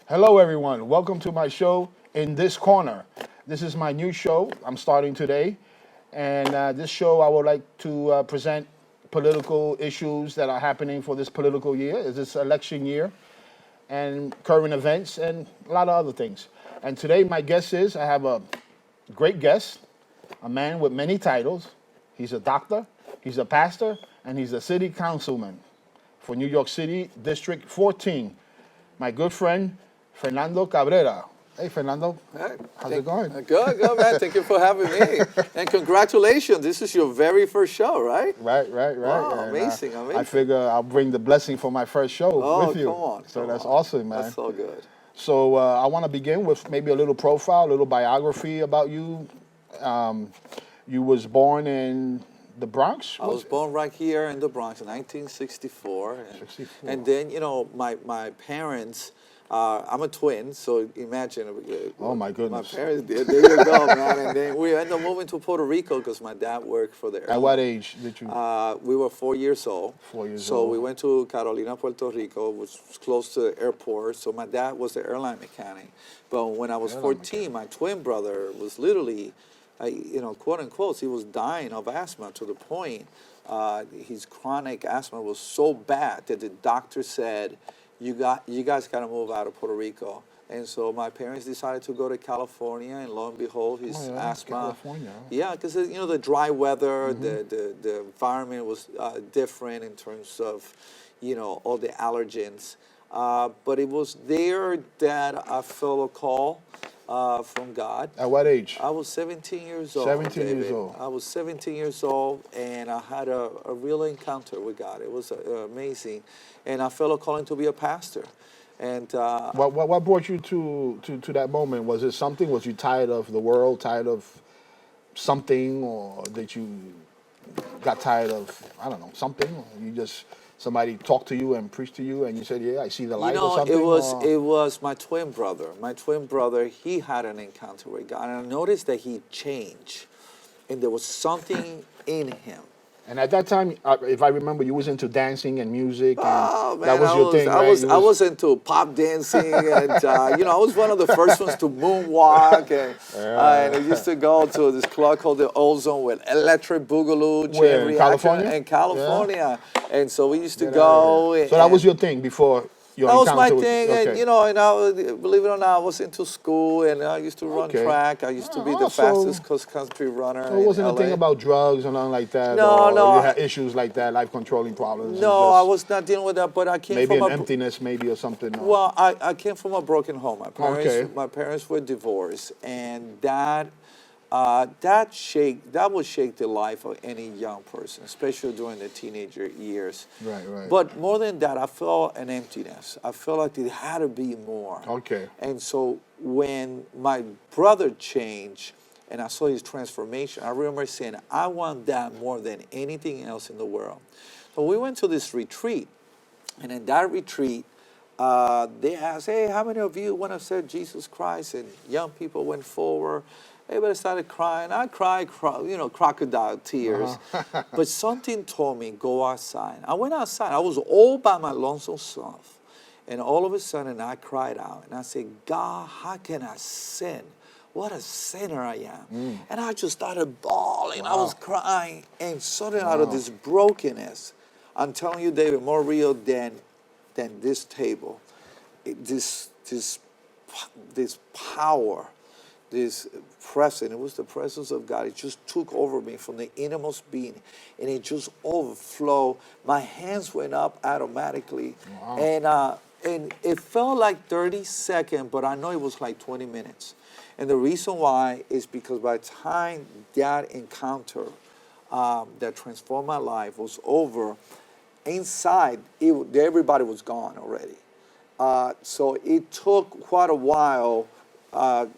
Hello, everyone. Welcome to my show, In This Corner. This is my new show. I'm starting today. And this show, I would like to present political issues that are happening for this political year, is this election year, and current events, and a lot of other things. And today, my guest is I have a great guest, a man with many titles. He's a doctor, he's a pastor, and he's a city councilman for New York City, District 14. My good friend, Fernando Cabrera. Hey, Fernando. Hey, How's it going? Good, man. Thank you for having me. And congratulations. This is your very first show, right? Right. Wow, And, amazing. I figure I'll bring the blessing for my first show with you. Come on. So that's awesome, man. That's so good. So I want to begin with maybe a little profile, a little biography about you. You was born in the Bronx? I was born right here in the Bronx in 1964. And then, my parents, I'm a twin, so imagine. Oh, my goodness. My parents, there you go, man. And then we ended up moving to Puerto Rico because my dad worked for the airline. At what age did you? We were 4 years old. 4 years so old. we went to Carolina, Puerto Rico, which was close to the airport. So my dad was the airline mechanic. But when I was 14, my twin brother was literally, quote unquote, he was dying of asthma to the point his chronic asthma was so bad that the doctor said, you guys got to move out of Puerto Rico. And so my parents decided to go to California, and lo and behold, his asthma. California. Yeah, because the dry weather, the environment was different in terms of, all the allergens. But it was there that I felt a call from God. At what age? I was 17 years old. 17 years old. I was 17 years old, and I had a real encounter with God. It was amazing. And I felt a calling to be a pastor. And what brought you to that moment? Was it something? Was you tired of the world, tired of something, or that you got tired of, I don't know, something? Or you just, somebody talked to you and preached to you and you said, yeah, I see the light or something? It was my twin brother. My twin brother, he had an encounter with God. And I noticed that he changed. And there was something in him. And at that time, if I remember, you was into dancing and music, and man, that was your thing, right? I was into pop dancing, and I was one of the first ones to moonwalk, and I used to go to this club called the Ozone with Electric Boogaloo. Where, in California? In California, and so we used to go. So that was your thing before your that was encounter my thing, okay. and I, believe it or not, I was into school, and I used to run track. I used to be the fastest cross-country runner. So it wasn't a thing about drugs or nothing like that? No. You had issues like that, life-controlling problems? No, I was not dealing with that, but I came maybe from an emptiness, maybe, or something? Or? Well, I came from a broken home. My parents were divorced, and that would shake the life of any young person, especially during the teenager years. Right. But more than that, I felt an emptiness. I felt like there had to be more. Okay. And so when my brother changed and I saw his transformation, I remember saying, I want that more than anything else in the world. So we went to this retreat, and in that retreat, they asked, hey, how many of you want to accept Jesus Christ? And young people went forward. Everybody started crying. I cried, crocodile tears. But something told me, go outside. I went outside. I was all by my lonesome self. And all of a sudden, I cried out. And I said, God, how can I sin? What a sinner I am. And I just started bawling. Wow. I was crying. And suddenly, out of this brokenness, I'm telling you, David, more real than this table, this power, this presence, it was the presence of God. It just took over me from the innermost being, and it just overflowed. My hands went up automatically. Wow. And it felt like 30 seconds, but I know it was like 20 minutes. And the reason why is because by the time that encounter that transformed my life was over, inside, everybody was gone already. So it took quite a while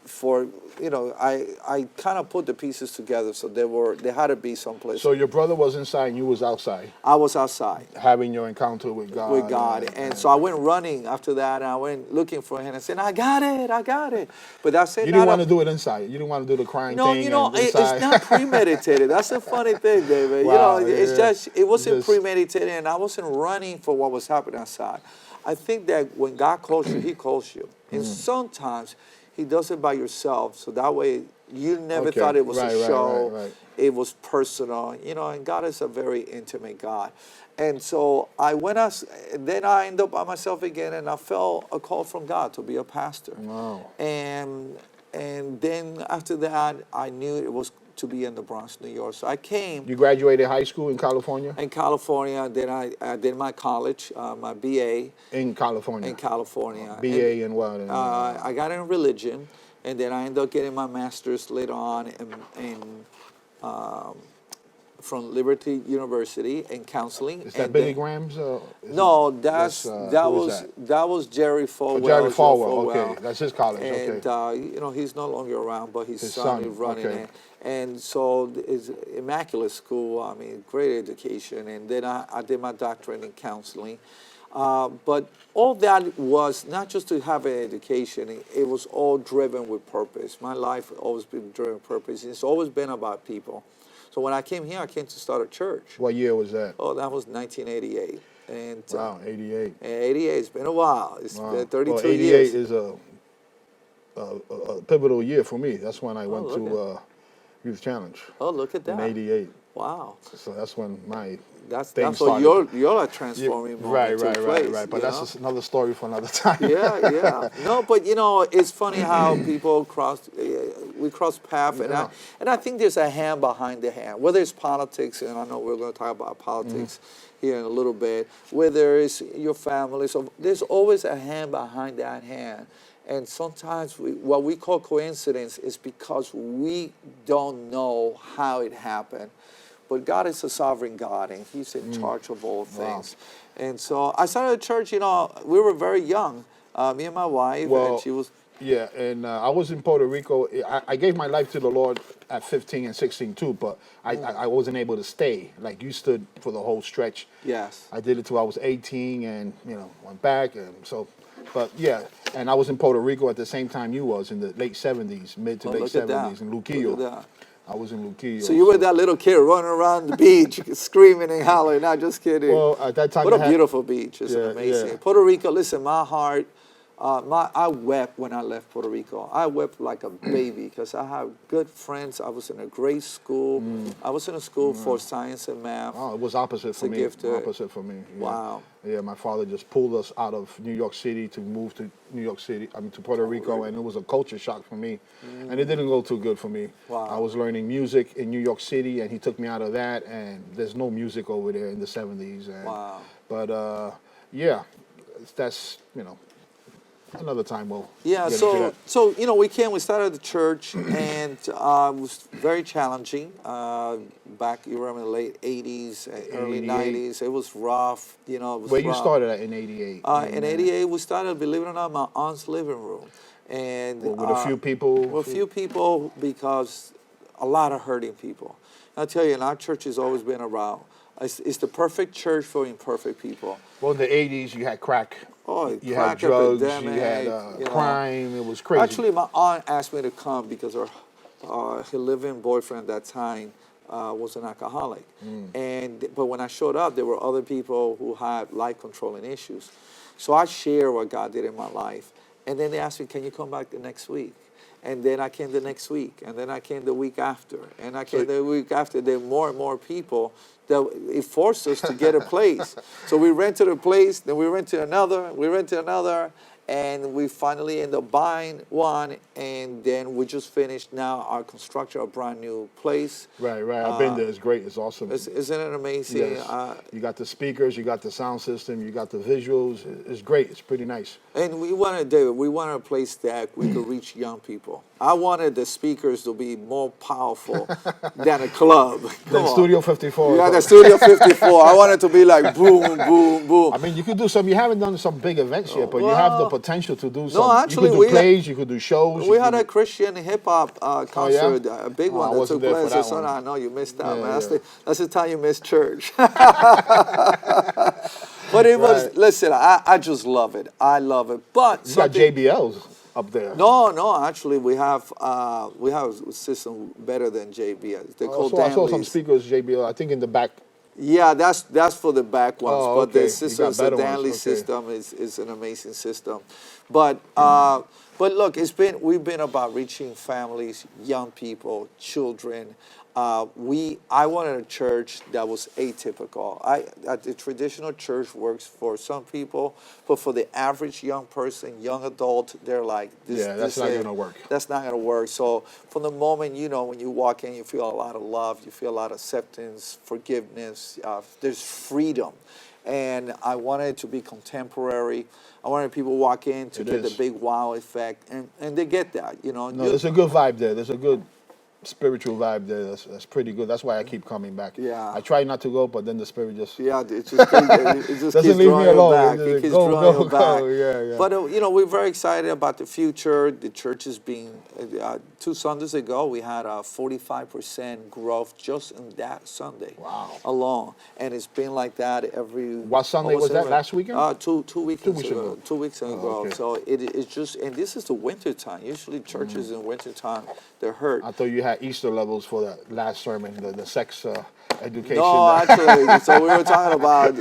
for, I kind of put the pieces together. So there had to be someplace. So your brother was inside and you was outside I was outside having your encounter with God. with God. And so I went running after that, and I went looking for him and said, I got it. But that's it. You didn't want to do it inside. You didn't want to do the crying No, thing. it's not premeditated. That's the funny thing, David. Wow, It's yeah. just, it wasn't Just- premeditated, and I wasn't running for what was happening outside. I think that when God calls you, He calls you. And sometimes He does it by yourself, so that way you never Okay. thought it was Right, a right, show. right. It was personal, and God is a very intimate God. And so I went out, and then I ended up by myself again, and I felt a call from God to be a pastor. Wow. And then after that, I knew it was to be in the Bronx, New York. So I came You graduated high school in California? in California. Then I did my college, my BA In California. in California. BA in what? I got in religion, and then I ended up getting my master's later on from Liberty University in counseling. Is that And Billy then- Graham's? No, who is that was Jerry Falwell. Oh, Jerry Joe Falwell. Okay, that's his college. And Okay. he's no longer around, but his His son son, is running okay. it. And so it's immaculate school. I mean, great education. And then I did my doctorate in counseling. But all that was not just to have an education. It was all driven with purpose. My life has always been driven with purpose. It's always been about people. So when I came here, I came to start a church. What year was that? Oh, that was 1988. And Wow, 88. 88, it's been a while. It's Wow. been 32 well, 88 years. is a pivotal year for me. That's when I went look to Youth Challenge Oh, look at in that. 88. Wow. So that's when my That's thing what started. you're a transforming moment Right, took right, place, right. But you that's know? just another story for another time. Yeah. No, but it's funny how people we cross paths, Yeah. and I think there's a hand behind the hand. Whether it's politics, and I know we're going to talk about politics here in a little bit. Whether it's your family, so there's always a hand behind that hand. And sometimes what we call coincidence is because we don't know how it happened. But God is a sovereign God, and He's in charge of all things. And so I started a church, we were very young, me and my wife, Well, and she was... Yeah, and I was in Puerto Rico. I gave my life to the Lord at 15 and 16 too, but I wasn't able to stay. Like you stood for the whole stretch. Yes. I did it till I was 18 and, went back. And so, but yeah, and I was in Puerto Rico at the same time you was in the late 70s, mid to late look at that. 70s in Look Luquillo. at that. I was in Luquillo. So you were that little kid running around the beach, screaming and hollering. Not just kidding. Well, at that time What I a had- beautiful beach! It's Yeah, amazing. yeah. Puerto Rico. Listen, my heart. I wept when I left Puerto Rico. I wept like a baby because I had good friends. I was in a great school. I was in a school for science and math. Oh, it was opposite for a me. gift to it. Opposite for me. Yeah. Wow. Yeah, my father just pulled us out of New York City to move to to Puerto Rico, and it was a culture shock for me. And it didn't go too good for me. Wow. I was learning music in New York City, and he took me out of that, and there's no music over there in the 70s. And, Wow. But, yeah, that's, another time we'll Yeah, get into that. so we started the church, and it was very challenging. Back, you remember, the late 80s, early 88. 90s. It was rough, it was Where you rough. started at in 88? In 88, we started, believe it or not, my aunt's living room. And With a few people? With a few people, because a lot of hurting people. I'll tell you, and our church has always been around. It's the perfect church for imperfect people. Well, in the 80s, you had crack. Oh, You crack had drugs, epidemic, you had crime. It was crazy. Actually, my aunt asked me to come because her living boyfriend at that time was an alcoholic. But when I showed up, there were other people who had life-controlling issues. So I shared what God did in my life. And then they asked me, can you come back the next week? And then I came the next week. And then I came the week after. And I came the week after. There were more and more people that it forced us to get a place. So we rented a place, then we rented another, and we finally end up buying one, and then we just finished now our construction of a brand new place. Right, right. I've been there. It's great. It's awesome. Isn't it amazing? Yes. You got the speakers, you got the sound system, you got the visuals. It's great. It's pretty nice. And we wanted, David, we wanted a place that we could reach young people. I wanted the speakers to be more powerful than a club. Then Studio 54. Yeah, the Studio 54. I wanted to be like boom, boom, boom. I mean, you could do some. You haven't done some big events yet, but you have the potential to do some. No, actually, you could do plays. You could do shows. We had a Christian hip hop concert, a big one that took place. I know you missed out, man. That's the time you missed church. But it was. Listen, I just love it. I love it. But you got JBLs up there. No. Actually, we have a system better than JBL. They're called I saw some speakers JBL. I think in the back. Yeah, that's for the back ones. Oh, but okay. the system, the Danley system, is an amazing system. But look, we've been about reaching families, young people, children. I wanted a church that was atypical. The traditional church works for some people, but for the average young person, young adult, they're like, that's not going to work. That's not going to work. So from the moment, when you walk in, you feel a lot of love, you feel a lot of acceptance, forgiveness, there's freedom. And I wanted it to be contemporary. I wanted people to walk in to get the big wow effect, and they get that, No, there's a good vibe there. There's a good spiritual vibe there. That's pretty good. That's why I keep coming back. Yeah. I try not to go, but then the spirit just it just doesn't keeps leave me alone. Back. It keeps drawing you back. Yeah. But we're very excited about the future. The church is being 2 Sundays ago we had a 45% growth just in that Sunday. Wow. Alone, and it's been like that every. What Sunday was that? Last weekend? Two weekends ago. 2 weeks ago. Oh, okay. So it's just, and this is the winter time. Usually churches in winter time they're hurt. I thought you had Easter levels for that last sermon, the sex education. No, actually, so we were talking about,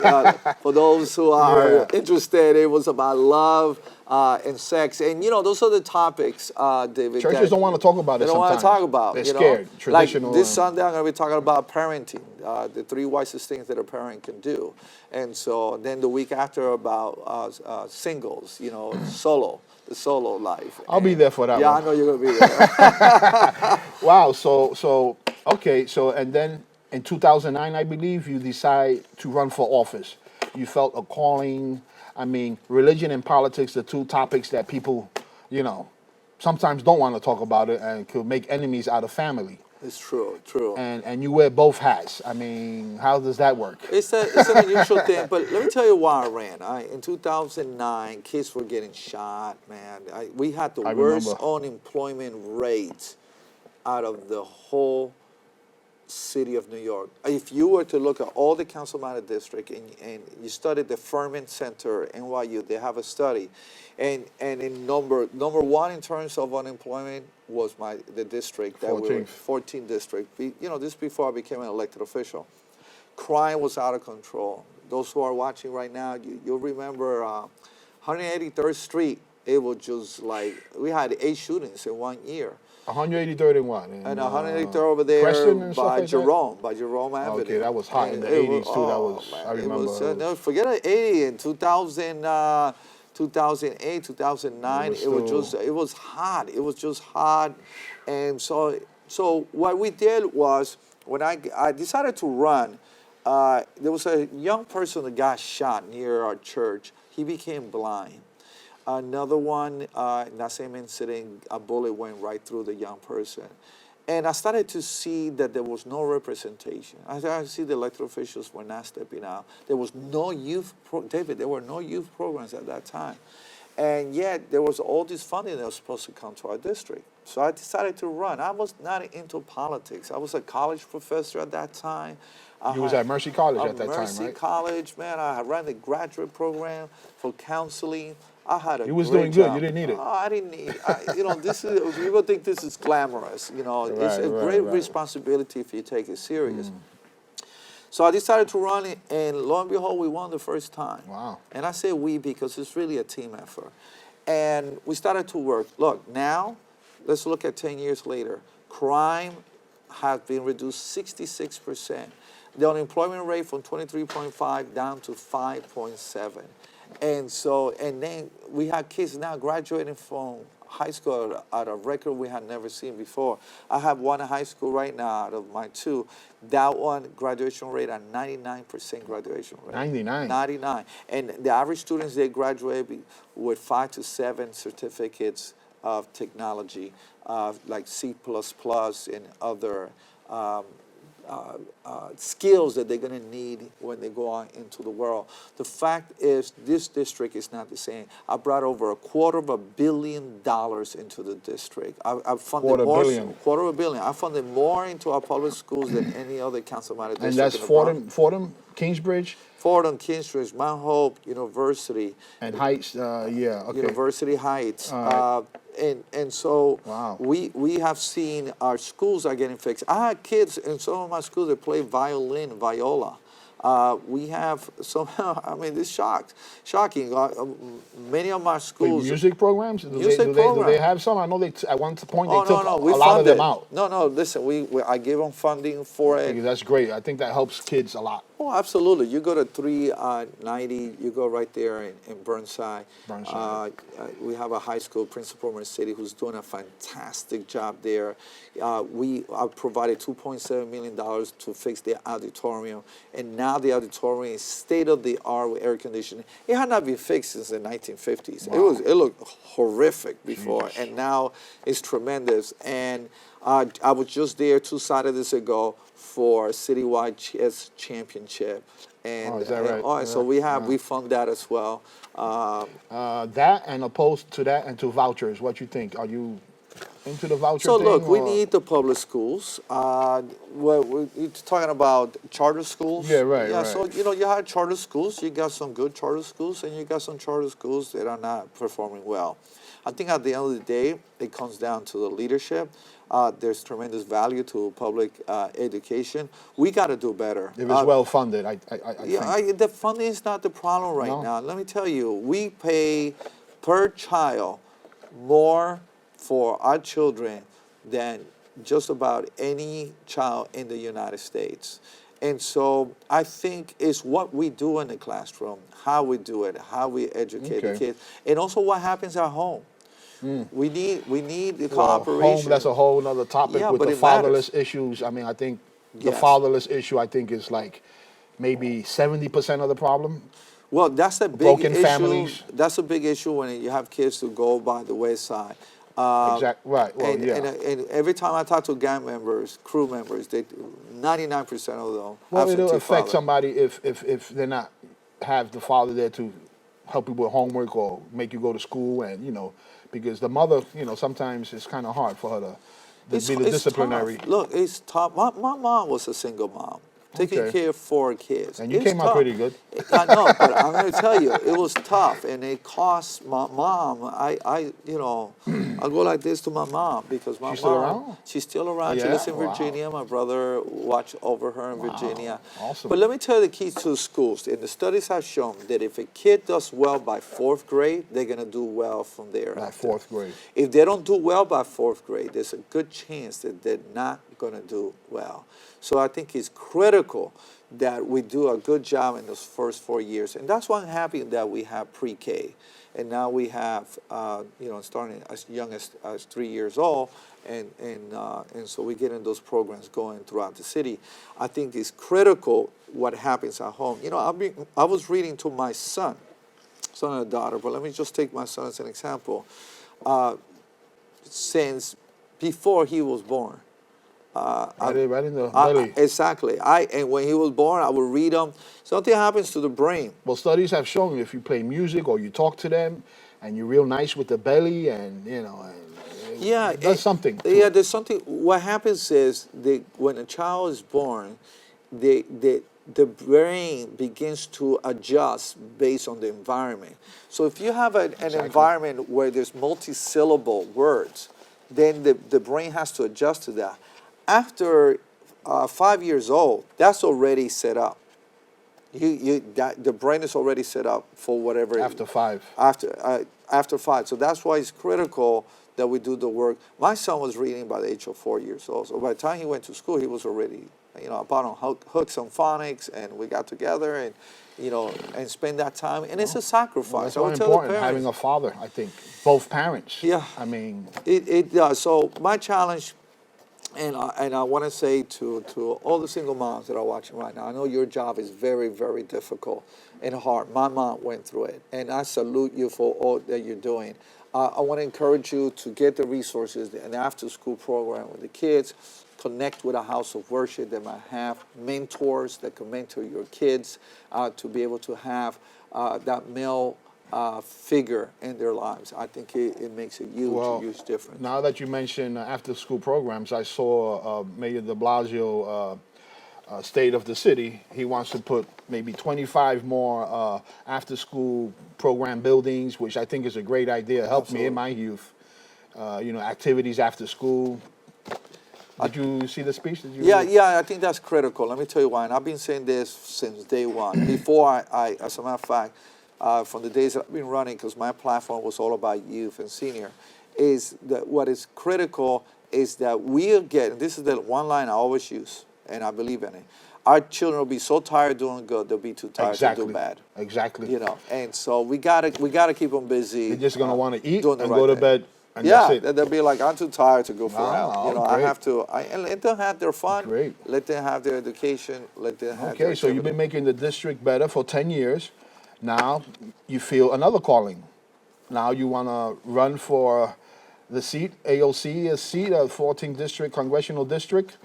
for those who are interested, it was about love and sex. And, those are the topics, David. Churches don't want to talk about it. They don't want to talk about it. They're scared. Traditional. Like this Sunday, I'm going to be talking about parenting, the 3 wisest things that a parent can do. And so then the week after about singles, the solo life. I'll be there for that one. Yeah, I know you're going to be there. Wow. So, okay. So, and then in 2009, I believe, you decide to run for office. You felt a calling. I mean, religion and politics, the two topics that people, sometimes don't want to talk about it and could make enemies out of family. It's true. And you wear both hats. I mean, how does that work? It's an unusual thing, but let me tell you why I ran. In 2009, kids were getting shot, man. We had the worst unemployment rate out of the whole city of New York. If you were to look at all the councilman district and you studied the Furman Center, NYU, they have a study, and in number one in terms of unemployment was the district that 14th. we were 14th district. This before I became an elected official. Crime was out of control. Those who are watching right now, you'll remember 183rd Street. It was just like we had 8 shootings in 1 year. 183rd and what? And 183rd over there by Jerome Avenue. Okay, that was hot in the 80s too. That was, I remember. No, forget it, 80 in 2008, 2009. It was hot. It was just hot. And so what we did was, when I decided to run, there was a young person that got shot near our church. He became blind. Another one, in that same incident, a bullet went right through the young person. And I started to see that there was no representation. I started to see the elected officials were not stepping out. There was no youth, David, there were no youth programs at that time. And yet, there was all this funding that was supposed to come to our district. So I decided to run. I was not into politics. I was a college professor at that time. You was at Mercy College at that time, right? Mercy College, man. I ran the graduate program for counseling. I had a You was great doing job. good. You didn't need it. I didn't need. This is people think this is glamorous. It's a great responsibility if you take it serious. So I decided to run it, and lo and behold, we won the first time. Wow! And I say we because it's really a team effort. And we started to work. Look, now let's look at 10 years later. Crime has been reduced 66%. The unemployment rate from 23.5 down to 5.7. And then we have kids now graduating from high school at a record we had never seen before. I have one in high school right now out of my two. That one graduation rate at 99% graduation rate. 99. 99. And the average students, they graduate with 5 to 7 certificates of technology, like C++ and other skills that they're going to need when they go out into the world. The fact is, this district is not the same. I brought over $250 million into the district. I funded $250 million. I funded more into our public schools than any other councilman district. And that's Fordham, Kingsbridge? Fordham, Kingsbridge, Mount Hope University. And Heights, yeah, okay. University Heights. And so wow. we have seen our schools are getting fixed. I had kids in some of my schools that play violin, viola. We have somehow, I mean, it's shocking. Many of my schools. Music programs? Do they have some? I know they at one point they took a lot of them out. No, listen, I give them funding for it. Because that's great. I think that helps kids a lot. Oh, absolutely. You go to 390, you go right there in Burnside. We have a high school principal in our city who's doing a fantastic job there. We provided $2.7 million to fix the auditorium, and now the auditorium is state-of-the-art with air conditioning. It had not been fixed since the 1950s. Wow. It looked horrific before, and now it's tremendous. And I was just there 2 Saturdays ago for citywide chess championship, and is that right? So we fund that as well. That and opposed to that and to vouchers. What you think? Are you into the voucher So thing? look, we need the public schools. We're talking about charter schools. Yeah, right. Yeah, right. so you have charter schools. You got some good charter schools, and you got some charter schools that are not performing well. I think at the end of the day, it comes down to the leadership. There's tremendous value to public education. We got to do better. If it's well funded, I think. The funding is not the problem right now. Let me tell you, we pay per child more for our children than just about any child in the United States. And so I think it's what we do in the classroom, how we do it, how we educate the kids, and also what happens at home. We need the cooperation. Home, that's a whole other topic with the fatherless issues. I mean, I think the fatherless issue, I think, is like maybe 70% of the problem. Well, that's a big broken issue. families. That's a big issue when you have kids who go by the wayside. Exactly. Right. Well, and every time I talk to gang members, crew members, 99% of them. Well, it'll affect somebody if they're not have the father there to help you with homework or make you go to school, and because the mother, sometimes it's kind of hard for her to be the disciplinary. Tough. Look, it's tough. My mom was a single mom, taking care of 4 kids. And you came out pretty good. I know, but I'm going to tell you, it was tough, and it cost my mom. I go like this to my mom because my mom. Still around? She's still around. Yeah? She lives in Virginia. My brother watched over her in Virginia. Awesome. But let me tell you the keys to schools. And the studies have shown that if a kid does well by 4th grade, they're going to do well from there. By 4th grade. If they don't do well by 4th grade, there's a good chance that they're not going to do well. So I think it's critical that we do a good job in those first 4 years. And that's why I'm happy that we have pre-K. And now we have, starting as young as 3 years old. And so we get in those programs going throughout the city. I think it's critical what happens at home. I was reading to my son and daughter, but let me just take my son as an example. Since before he was born, right in the belly. Exactly. And when he was born, I would read him. Something happens to the brain. Well, studies have shown if you play music or you talk to them, and you're real nice with the belly, and there's something. There's something. What happens is when a child is born, the brain begins to adjust based on the environment. So if you have an environment where there's multi-syllable words, then the brain has to adjust to that. After 5 years old, that's already set up. The brain is already set up for whatever. After 5. After 5. So that's why it's critical that we do the work. My son was reading by the age of 4 years old. So by the time he went to school, he was already I bought on hooks on phonics, and we got together and and spend that time. And it's a Well, sacrifice. that's I very would tell the important, having parents. a father, I think. Both parents. Yeah, I mean, it does. So my challenge, and I want to say to all the single moms that are watching right now, I know your job is very, very difficult and hard. My mom went through it, and I salute you for all that you're doing. I want to encourage you to get the resources, an after-school program with the kids, connect with a house of worship that might have mentors that can mentor your kids, to be able to have that male figure in their lives. I think it makes a huge, well, huge difference. now that you mention after-school programs, I saw Mayor de Blasio state of the city. He wants to put maybe 25 more after-school program buildings, which I think is a great idea. Helped me in Absolutely. my youth. Activities after school. Did you see the speech? Did you? Yeah, yeah, I think that's critical. Let me tell you why. And I've been saying this since day one. Before as a matter of fact, from the days that I've been running, because my platform was all about youth and senior, is that what is critical is that we'll get, and this is the one line I always use, and I believe in it. Our children will be so tired doing good, they'll be too tired to do bad. Exactly. And so we gotta keep them busy. They're just gonna want to eat doing the and right go to thing. bed, and that's Yeah, it. they'll be like, I'm too tired to go for help. Oh, I great. have to. And let them have their fun. Great. Let them have their education. Let them have their Okay, so you've activity. been making the district better for 10 years. Now you feel another calling. Now you want to run for the seat, AOC, a seat, a 14th district, congressional district.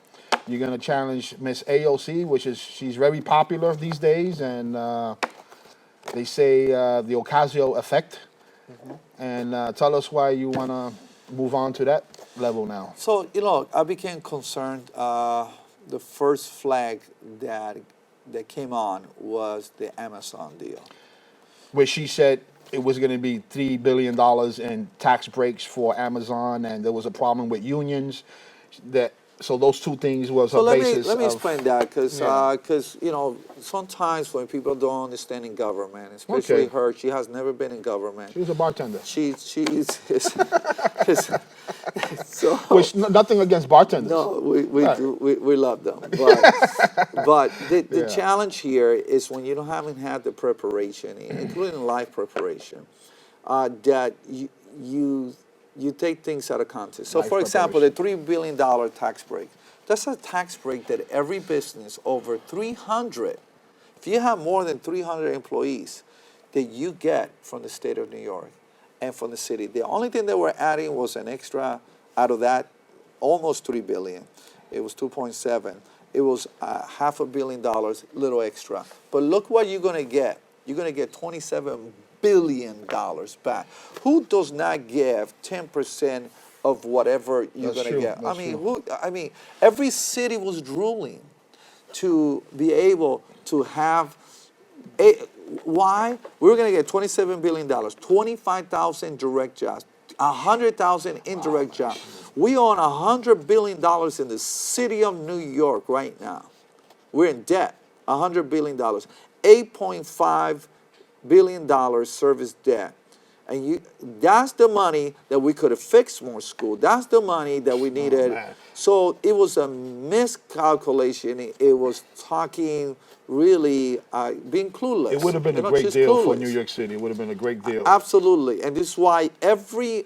You're going to challenge Miss AOC, she's very popular these days, and they say the Ocasio effect. And tell us why you want to move on to that level now. So I became concerned. The first flag that came on was the Amazon deal. Where she said it was going to be $3 billion in tax breaks for Amazon, and there was a problem with unions. So those two things was So a let me basis let me of explain that, because yeah. sometimes when people don't understand in government, especially Okay. her, she has never been in government. She was a bartender. She's so. Which nothing against bartenders. No, we Right. do we love them, but the Yeah. challenge here is when you don't haven't had the preparation, including life preparation, that you take things out of context. So, Life for example, the preparation. $3 billion tax break. That's a tax break that every business over 300, if you have more than 300 employees, that you get from the state of New York and from the city. The only thing that we're adding was an extra out of that, almost $3 billion. It was 2.7. It was $500 million, little extra. But look what you're going to get. You're going to get $27 billion back. Who does not give 10% of whatever you're That's going to true. get? That's true. I mean, every city was drooling to be able to have why? We were going to get $27 billion, 25,000 direct jobs, 100,000 indirect jobs. We own $100 billion in the city of New York right now. We're in debt, $100 billion. $8.5 billion service debt. And that's the money that we could have fixed more school. That's the money that we needed. man. So it was a miscalculation. It was talking really being clueless. It would have been a great just deal for clueless. New York City. It would have been a great deal. Absolutely. And this is why let me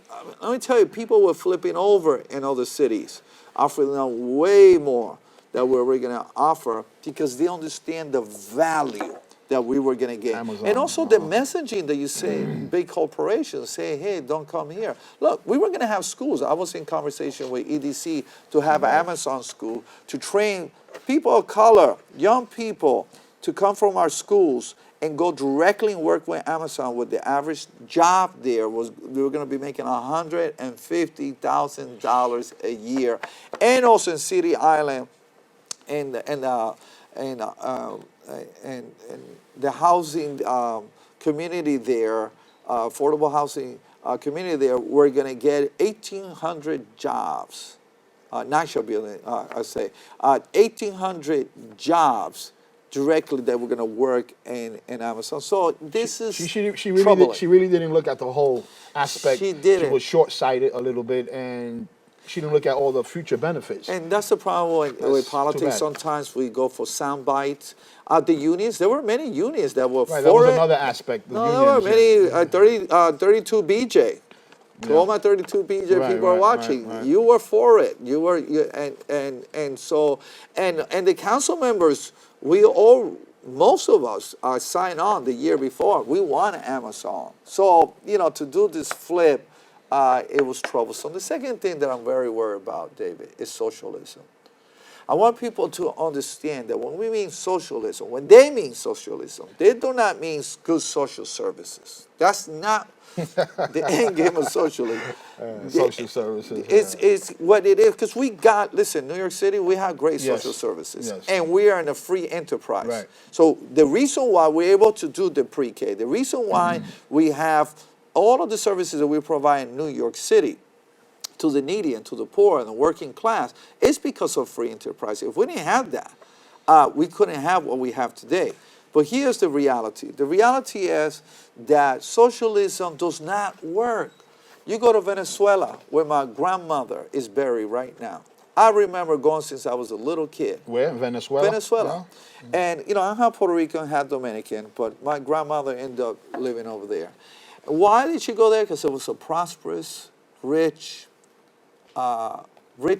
tell you, people were flipping over in other cities, offering them way more that we were going to offer because they understand the value that we were going to get. Amazon, And also the messaging that you say, big corporations say, hey, don't come here. Look, we were going to have schools. I was in conversation with EDC to have an Amazon school to train people of color, young people, to come from our schools and go directly and work with Amazon. With the average job there was, we were going to be making $150,000 a year, and also in City Island, and the housing community there, affordable housing community there, we're going to get 1,800 jobs, national building, I say, 1,800 jobs directly that we're going to work in Amazon. So this is She really troubling. she really didn't look at the whole aspect. She didn't. She was short-sighted a little bit, and She didn't look at all the future benefits. And that's the problem with That's too politics. bad. Sometimes we go for sound bites. The unions, there were many unions that were Right, that for was it. another aspect. The No, there were unions, many 32 BJ. To all Yeah. my 32 BJ Right, people are right, watching. right. You were for it. You were, and so, and the council members, we all, most of us signed on the year before. We want Amazon. So, to do this flip, it was troublesome. The second thing that I'm very worried about, David, is socialism. I want people to understand that when we mean socialism, when they mean socialism, they do not mean good social services. That's not the end game of socialism. Social services. It's what it is, because listen, New York City, we have great Yes, social services. yes. And we are in a free enterprise. Right. So the reason why we're able to do the pre-K, the reason why we have all of the services that we provide in New York City, to the needy and to the poor and the working class, is because of free enterprise. If we didn't have that, we couldn't have what we have today. But here's the reality. The reality is that socialism does not work. You go to Venezuela, where my grandmother is buried right now. I remember going since I was a little kid. Where? Venezuela? Venezuela. And, I'm half Puerto Rican, half Dominican, but my grandmother ended up living over there. Why did she go there? Because it was a prosperous, rich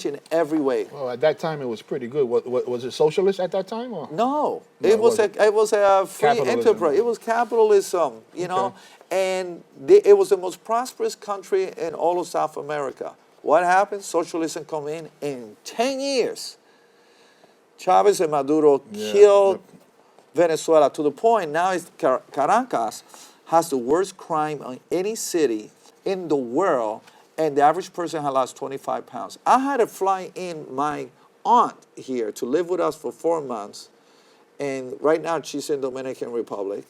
in every way. Well, at that time it was pretty good. Was it socialist at that time? Or? No, No, it it was a free Capitalism. enterprise. It was capitalism, and it was the most prosperous country in all of South America. What happened? Socialism come in 10 years. Chavez and Maduro killed Venezuela to the point now Caracas has the worst crime in any city in the world, and the average person has lost 25 pounds. I had to fly in my aunt here to live with us for 4 months, and right now she's in Dominican Republic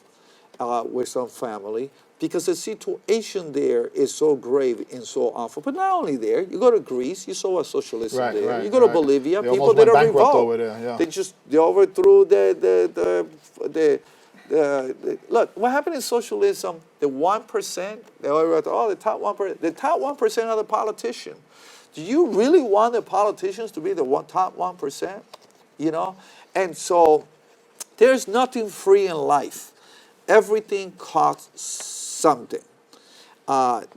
with some family, because the situation there is so grave and so awful. But not only there, you go to Greece, you saw a socialism Right, there. right, You go to right. Bolivia, They people almost did a went bankrupt revolt. over there, yeah. They overthrew look, what happened in socialism, the 1%, they always the top 1%, the top 1% are the politicians. Do you really want the politicians to be the top 1%? And so there's nothing free in life. Everything costs something, and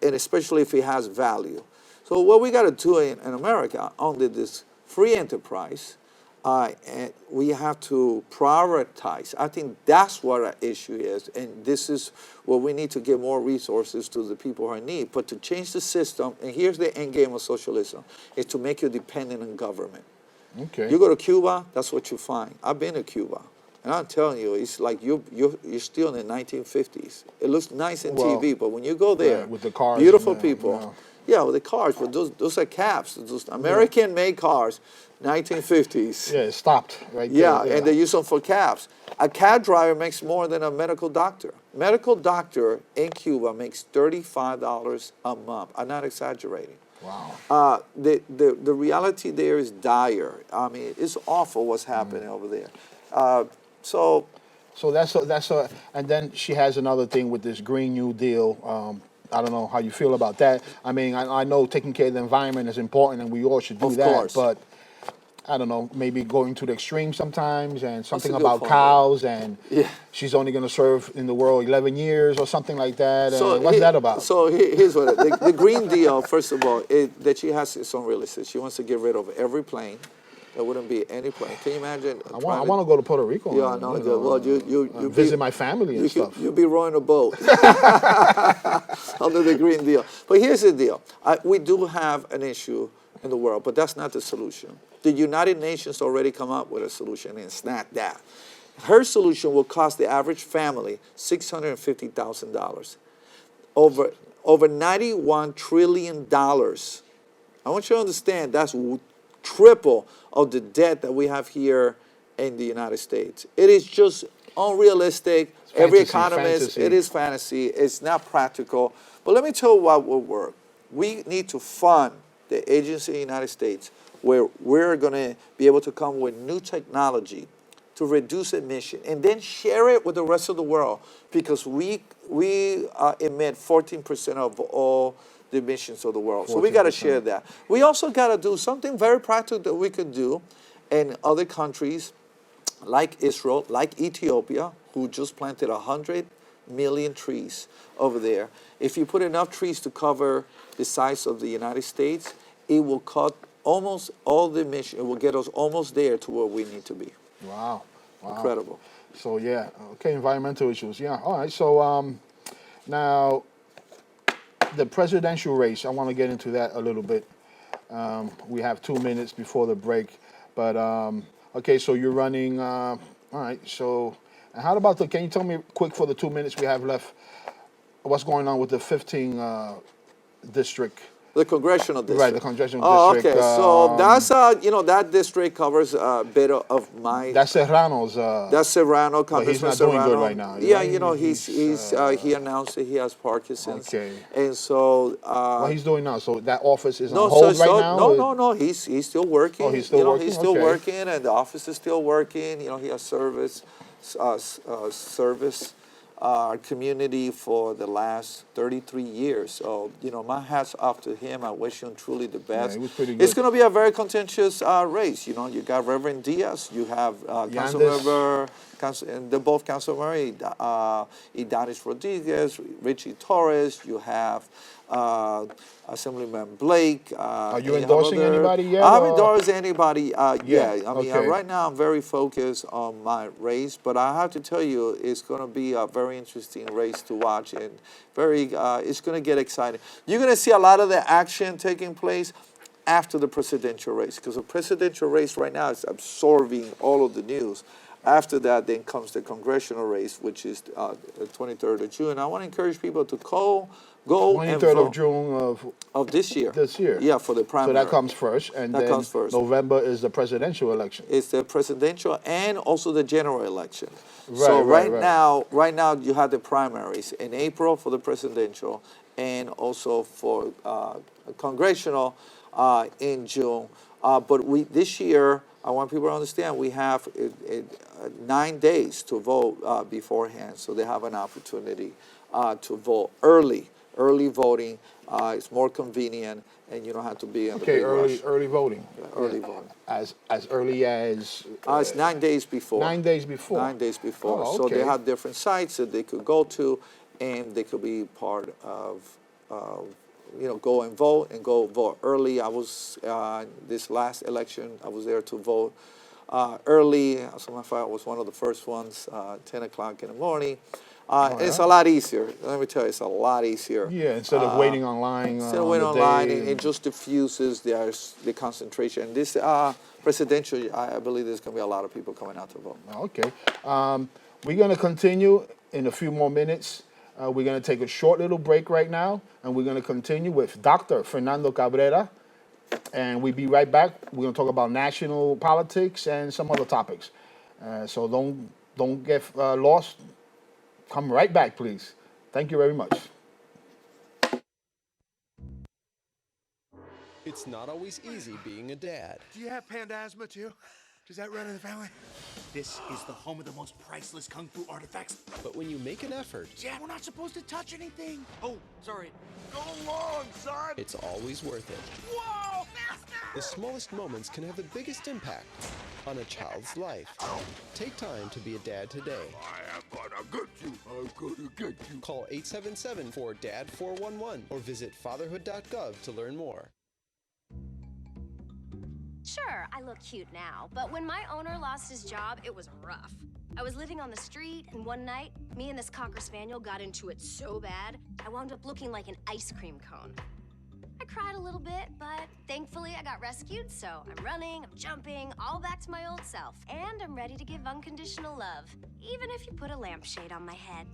especially if it has value. So what we got to do in America under this free enterprise, and we have to prioritize. I think that's what our issue is, and this is where we need to give more resources to the people who are in need. But to change the system, and here's the end game of socialism, is to make you dependent on government. Okay. You go to Cuba, that's what you find. I've been to Cuba. And I'm telling you, it's like you're still in the 1950s. It looks nice on TV, but when you go there, with the cars, beautiful yeah, people. Yeah, with the cars, but those are cabs. Those American-made cars, 1950s. Yeah, it stopped right Yeah, there. and they use them for cabs. A cab driver makes more than a medical doctor. Medical doctor in Cuba makes $35 a month. I'm not exaggerating. Wow. The reality there is dire. I mean, it's awful what's happening over there. So that's and then she has another thing with this Green New Deal. I don't know how you feel about that. I mean, I know taking care of the environment is important, and we all should do Of that. course. But I don't know, maybe going to the extreme sometimes, and something good about point, cows, and Yeah. she's only going to serve in the world 11 years or something like that. So What's that about? So here's what the Green Deal. First of all, that she has its own real estate. She wants to get rid of every plane. There wouldn't be any plane. Can you imagine? I want to go to Puerto Rico. Yeah, I know. Well, you visit my family and stuff. You'll be rowing a boat under the Green Deal. But here's the deal. We do have an issue in the world, but that's not the solution. The United Nations already come up with a solution, and it's not that. Her solution will cost the average family $650,000. Over $91 trillion. I want you to understand that's triple of the debt that we have here in the United States. It is just unrealistic. Every economist, it is fantasy. It's not practical. But let me tell you what will work. We need to fund the agency in the United States where we're going to be able to come with new technology to reduce emission, and then share it with the rest of the world, because we emit 14% of all the emissions of the world. So we got to share that. We also got to do something very practical that we could do in other countries like Israel, like Ethiopia, who just planted 100 million trees over there. If you put enough trees to cover the size of the United States, it will cut almost all the emissions. It will get us almost there to where we need to be. Wow. Incredible. So yeah, okay, environmental issues. Yeah, all right. So now the presidential race. I want to get into that a little bit. We have 2 minutes before the break, but okay. So you're running. All right. So and how about the? Can you tell me quick for the 2 minutes we have left? What's going on with the 15 district? The congressional district. Right, the congressional district. Okay. So that's that district covers a bit of my. That's Serrano's. That's Serrano, but he's Congressman not doing Serrano. good right now. Yeah, Right? he announced that he has Parkinson's. Okay. And so. What he's doing now? So that office is No, on hold right now. No. He's still working. Oh, he's still working. He's still Okay. working, and the office is still working. He has service our community for the last 33 years. So, my hat's off to him. I wish him truly the best. Yeah, he was pretty good. It's going to be a very contentious race. You got Reverend Diaz. You have Councilmember, and they're both Councilmember Idanis Rodriguez, Richie Torres. You have Assemblyman Blake. Are you endorsing anybody yet? I haven't endorsed anybody yet. I mean, okay. right now I'm very focused on my race, but I have to tell you, it's going to be a very interesting race to watch, and it's going to get exciting. You're going to see a lot of the action taking place after the presidential race, because the presidential race right now is absorbing all of the news. After that, then comes the congressional race, which is the 23rd of June. I want to encourage people to go and 23rd vote. of June Of this year. This year. Yeah, for the primary. So that comes first, and That then comes first. November is the presidential election. It's the presidential and also the general election. Right, So right. right now you have the primaries in April for the presidential, and also for congressional in June. But this year, I want people to understand, we have 9 days to vote beforehand, so they have an opportunity to vote early. Early voting is more convenient, and you don't have to be in the big rush. Early voting. Early voting. As early as. It's 9 days before. 9 days before. 9 days before. Oh, So okay. they have different sites that they could go to, and they could be part of, go and vote early. I was, this last election, I was there to vote early. As a matter of fact, I was one of the first ones, 10 o'clock in the morning. It's a lot easier. Let me tell you, it's a lot easier. Yeah, instead of waiting online. Instead of waiting online, it just diffuses the concentration. And this presidential, I believe there's going to be a lot of people coming out to vote. Okay. We're going to continue in a few more minutes. We're going to take a short little break right now, and we're going to continue with Dr. Fernando Cabrera. And we'll be right back. We're going to talk about national politics and some other topics. So don't get lost. Come right back, please. Thank you very much. It's not always easy being a dad. Do you have panda asthma too? Does that run in the family? This is the home of the most priceless kung fu artifacts. But when you make an effort, Dad, we're not supposed to touch anything. Oh, sorry. Go along, son. it's always worth it. Whoa, faster! The smallest moments can have the biggest impact on a child's life. Take time to be a dad today. I am gonna get you. I'm gonna get you. Call 877-4DAD-411 or visit fatherhood.gov to learn more. Sure, I look cute now, but when my owner lost his job, it was rough. I was living on the street, and one night, me and this Cocker Spaniel got into it so bad, I wound up looking like an ice cream cone. I cried a little bit, but thankfully I got rescued, so I'm running, I'm jumping, all back to my old self. And I'm ready to give unconditional love, even if you put a lampshade on my head.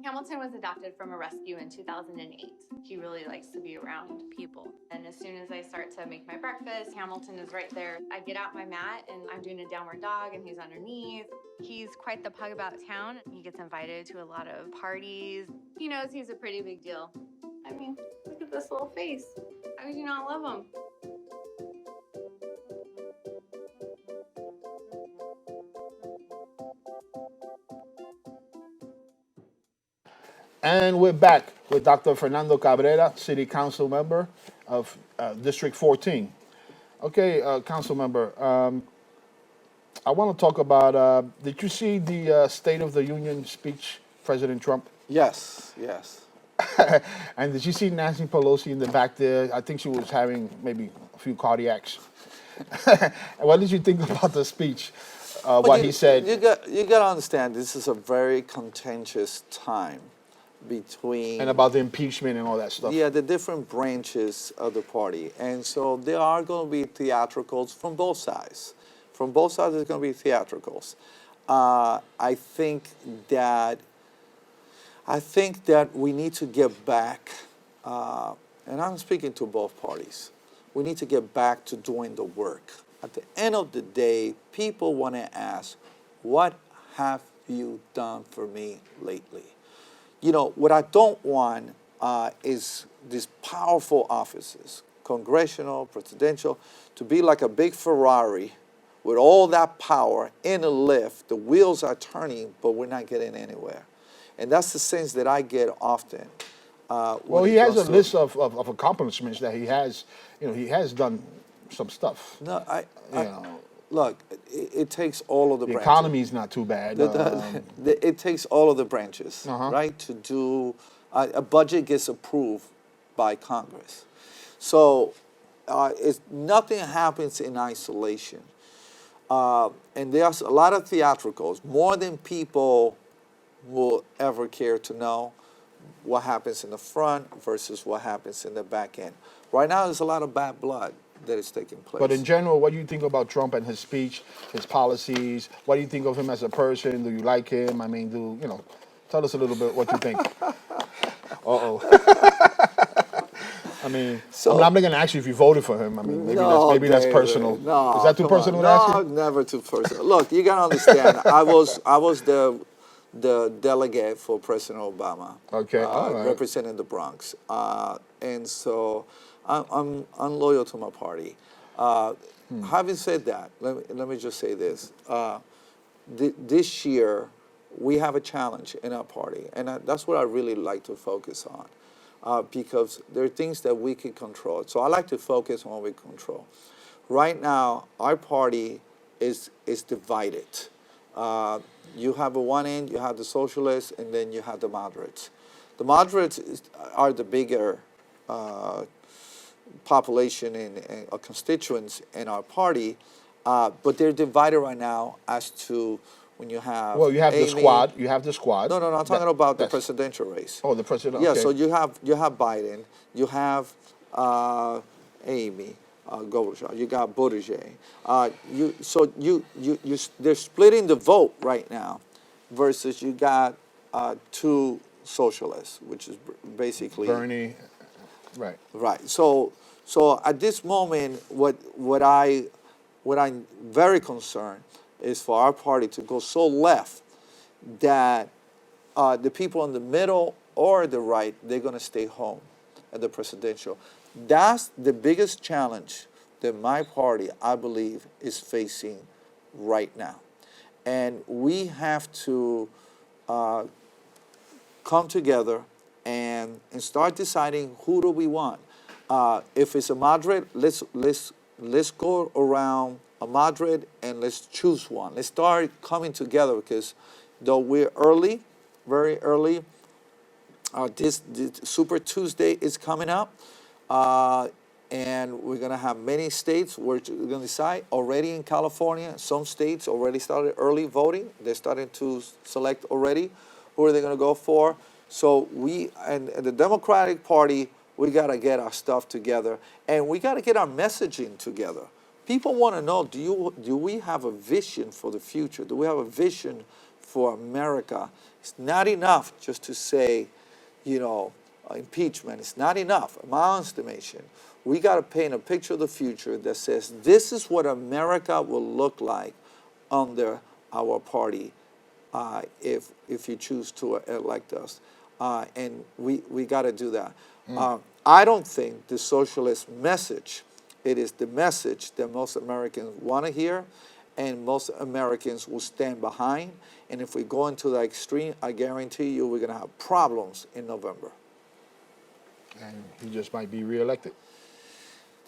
Hamilton was adopted from a rescue in 2008. He really likes to be around people. And as soon as I start to make my breakfast, Hamilton is right there. I get out my mat and I'm doing a downward dog and he's underneath. He's quite the pug about town. He gets invited to a lot of parties. He knows he's a pretty big deal. I mean, look at this little face. How could you not love him? And we're back with Dr. Fernando Cabrera, City Council member of District 14. Okay, Council member, I want to talk about, did you see the State of the Union speech, President Trump? Yes, yes. And did you see Nancy Pelosi in the back there? I think she was having maybe a few cardiacs. What did you think about the speech? What he said? You got to understand, this is a very contentious time between And about the impeachment and all that stuff. yeah, the different branches of the party. And so there are going to be theatricals from both sides. From both sides, there's going to be theatricals. I think that we need to get back, and I'm speaking to both parties, we need to get back to doing the work. At the end of the day, people want to ask, what have you done for me lately? You know, what I don't want is these powerful offices, congressional, presidential, to be like a big Ferrari with all that power in a lift. The wheels are turning, but we're not getting anywhere. And that's the sense that I get often. Well, he has a list of accomplishments that he has. You know, he has done some stuff. No, You know, look, it takes all of the the branches. economy is not too bad. It takes all of the branches, right, to do, a budget gets approved by Congress. So nothing happens in isolation. And there's a lot of theatricals, more than people will ever care to know what happens in the front versus what happens in the back end. Right now, there's a lot of bad blood that is taking place. But in general, what do you think about Trump and his speech, his policies? What do you think of him as a person? Do you like him? I mean, tell us a little bit what you think. I mean, I'm not going to ask you if you voted for him. I mean, maybe that's personal. No, is that too personal to ask you? No, never too personal. Look, you gotta understand. I was the delegate for President Obama. Okay, all right. Representing the Bronx, and so I'm loyal to my party. Having said that, let me just say this: this year we have a challenge in our party, and that's what I really like to focus on. Because there are things that we can control. So I like to focus on what we control. Right now, our party is divided. You have at one end, you have the socialists, and then you have the moderates. The moderates are the bigger population and constituents in our party, but they're divided right now as to when you have you have Amy. the squad. You have the squad. No, I'm talking about the presidential race. Oh, the president. Yeah, Okay. so you have Biden, you have Amy Klobuchar, you got Buttigieg. They're splitting the vote right now, versus you got two socialists, which is basically Bernie. Right. Right. So at this moment, what I'm very concerned is for our party to go so left that the people in the middle or the right, they're going to stay home at the presidential. That's the biggest challenge that my party, I believe, is facing right now. And we have to come together and start deciding who do we want. If it's a moderate, let's go around a moderate and let's choose one. Let's start coming together, because though we're early, very early, this Super Tuesday is coming up, and we're going to have many states. We're going to decide already in California. Some states already started early voting. They're starting to select already who are they going to go for. So we and the Democratic Party, we got to get our stuff together, and we got to get our messaging together. People want to know, do we have a vision for the future? Do we have a vision for America. It's not enough just to say, impeachment. It's not enough, in my estimation. We got to paint a picture of the future that says this is what America will look like under our party if you choose to elect us. And we got to do that. I don't think the socialist message, it is the message that most Americans want to hear and most Americans will stand behind. And if we go into the extreme, I guarantee you we're going to have problems in November. And he just might be reelected.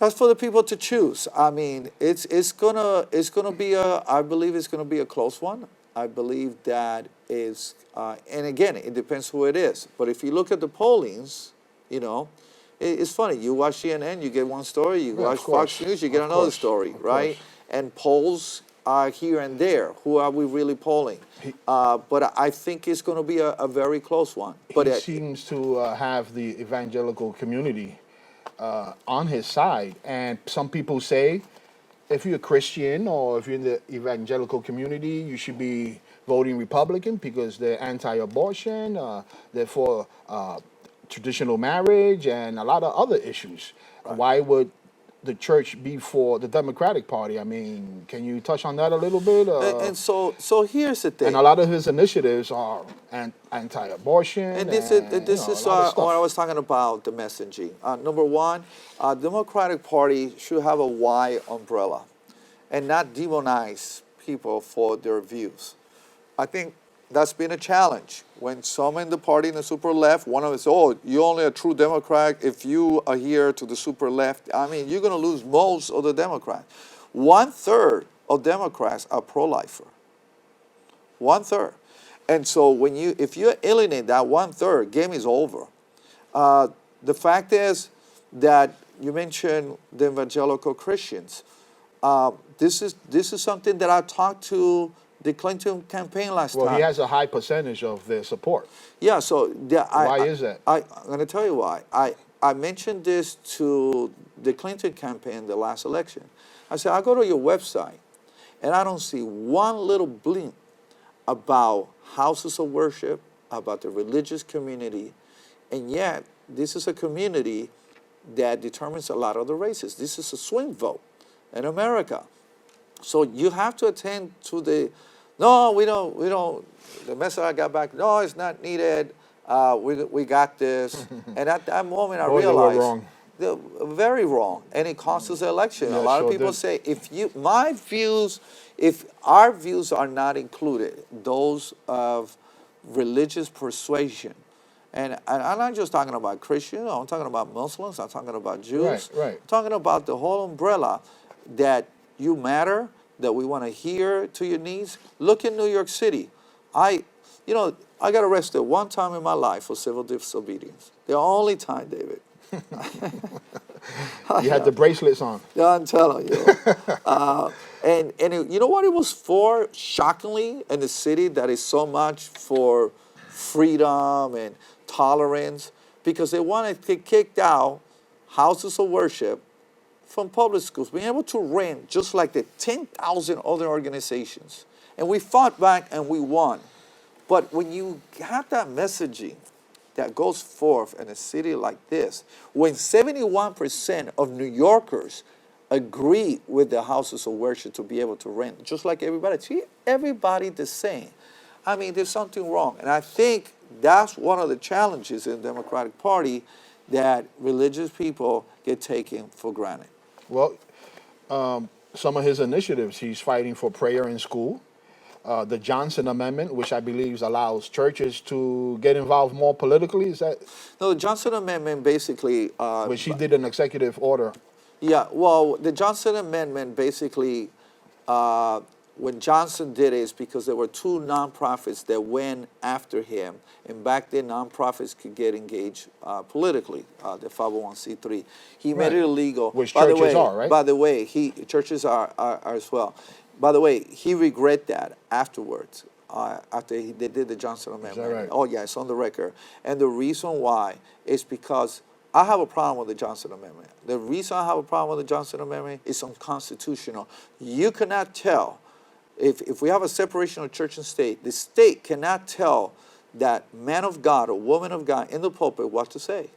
That's for the people to choose. I mean, it's gonna be I believe it's gonna be a close one. I believe that is, and again, it depends who it is. But if you look at the pollings, it's funny. You watch CNN, you get one story. You watch Fox News, you get another story, right? And polls are here and there. Who are we really polling? But I think it's going to be a very close one. But he seems to have the evangelical community on his side. And some people say if you're a Christian or if you're in the evangelical community, you should be voting Republican because they're anti-abortion, they're for traditional marriage, and a lot of other issues. Right. Why would the church be for the Democratic Party? I mean, can you touch on that a little bit? And so here's the thing. And a lot of his initiatives are anti-abortion. And this is what I was talking about, the messaging. Number one, Democratic Party should have a wide umbrella and not demonize people for their views. I think that's been a challenge. When some in the party in the super left, one of us, you're only a true Democrat if you adhere to the super left. I mean, you're going to lose most of the Democrats. 1/3 of Democrats are pro-lifer. 1/3. And so if you alienate that 1/3, game is over. The fact is that you mentioned the evangelical Christians. This is something that I talked to the Clinton campaign last time. Well, he has a high percentage of their support. Yeah, so why is that? I'm going to tell you why. I mentioned this to the Clinton campaign the last election. I said, I go to your website, and I don't see one little blink about houses of worship, about the religious community, and yet this is a community that determines a lot of the races. This is a swing vote in America. So you have to attend to we don't, the message I got back, no, it's not needed, we got this. And at that moment I realized, wrong. They're very wrong, and it costs us the election. Yeah, a lot of people say, if our views are not included, those of religious persuasion, and I'm not just talking about Christians, I'm talking about Muslims, I'm talking about Jews, right. I'm talking about the whole umbrella that you matter, that we want to hear to your needs. Look in New York City. I got arrested one time in my life for civil disobedience. The only time, David. You had the bracelets on. Yeah, I'm telling you. You know what it was for, shockingly, in the city that is so much for freedom and tolerance? Because they wanted to get kicked out houses of worship from public schools, being able to rent just like the 10,000 other organizations. And we fought back and we won. But when you have that messaging that goes forth in a city like this, when 71% of New Yorkers agree with the houses of worship to be able to rent, just like everybody, treat everybody the same. I mean, there's something wrong. And I think that's one of the challenges in the Democratic Party, that religious people get taken for granted. Well, some of his initiatives, he's fighting for prayer in school. The Johnson Amendment, which I believe allows churches to get involved more politically, is that? No, the Johnson Amendment basically... which he did an executive order. Yeah, well, the Johnson Amendment basically, when Johnson did it, is because there were two nonprofits that went after him. And back then, nonprofits could get engaged politically, the 501c3. He made it illegal. Which churches are, right? By the way, churches are as well. By the way, he regretted that afterwards, after they did the Johnson Amendment. Is that right? Oh, yeah, it's on the record. And the reason why is because I have a problem with the Johnson Amendment. The reason I have a problem with the Johnson Amendment is unconstitutional. You cannot tell if we have a separation of church and state, the state cannot tell that man of God or woman of God in the pulpit what to say.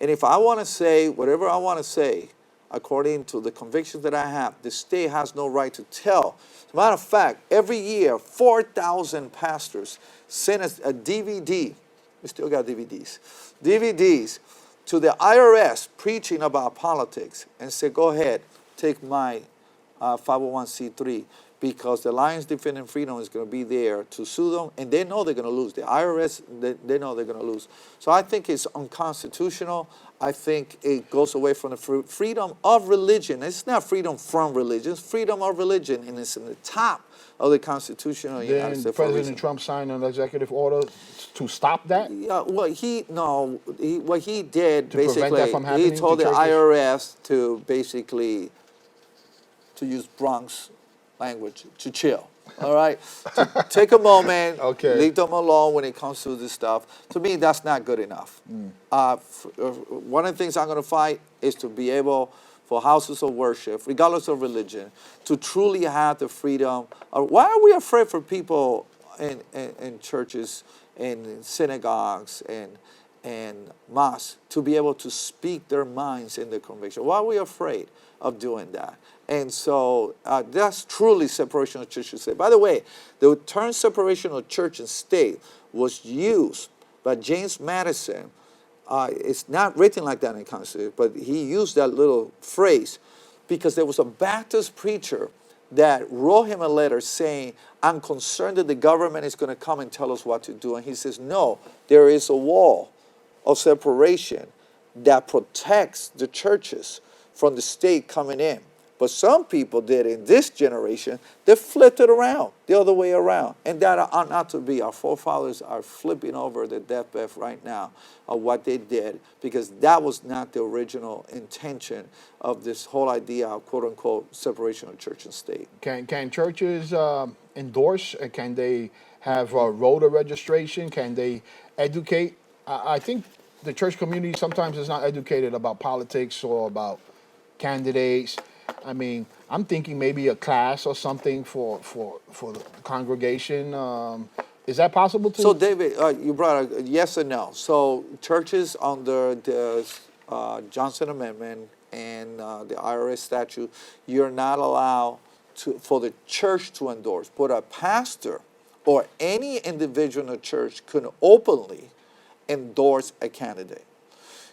And if I want to say whatever I want to say, according to the convictions that I have, the state has no right to tell. As a matter of fact, every year, 4,000 pastors send us a DVD. We still got DVDs to the IRS preaching about politics and say, go ahead, take my 501c3, because the Alliance Defending Freedom is going to be there to sue them, and they know they're going to lose. The IRS, they know they're going to lose. So I think it's unconstitutional. I think it goes away from the freedom of religion. It's not freedom from religion, it's freedom of religion, and it's in the top of the Constitution of the United Then States. For a reason. President Trump signed an executive order to stop that? Yeah, well, what he did To prevent basically, that from happening he told to the churches? IRS to basically, to use Bronx language, to chill. All right, to take a moment, Okay. leave them alone when it comes to this stuff. To me, that's not good enough. One of the things I'm going to fight is to be able for houses of worship, regardless of religion, to truly have the freedom. Why are we afraid for people in churches and in synagogues and mosques to be able to speak their minds in the conviction? Why are we afraid of doing that? And so that's truly separation of church and state. By the way, the term separation of church and state was used by James Madison. It's not written like that in the Constitution, but he used that little phrase because there was a Baptist preacher that wrote him a letter saying, I'm concerned that the government is going to come and tell us what to do. And he says, no, there is a wall of separation that protects the churches from the state coming in. But some people did in this generation, they flipped it around, the other way around. And that ought not to be. Our forefathers are flipping over the deathbed right now of what they did, because that was not the original intention of this whole idea of quote-unquote separation of church and state. Can churches endorse? Can they have voter registration? Can they educate? I think the church community sometimes is not educated about politics or about candidates. I mean, I'm thinking maybe a class or something for the congregation. Is that possible too? So, David, you brought a yes and no. So, churches under the Johnson Amendment and the IRS statute, you're not allowed for the church to endorse, but a pastor or any individual in the church can openly endorse a candidate.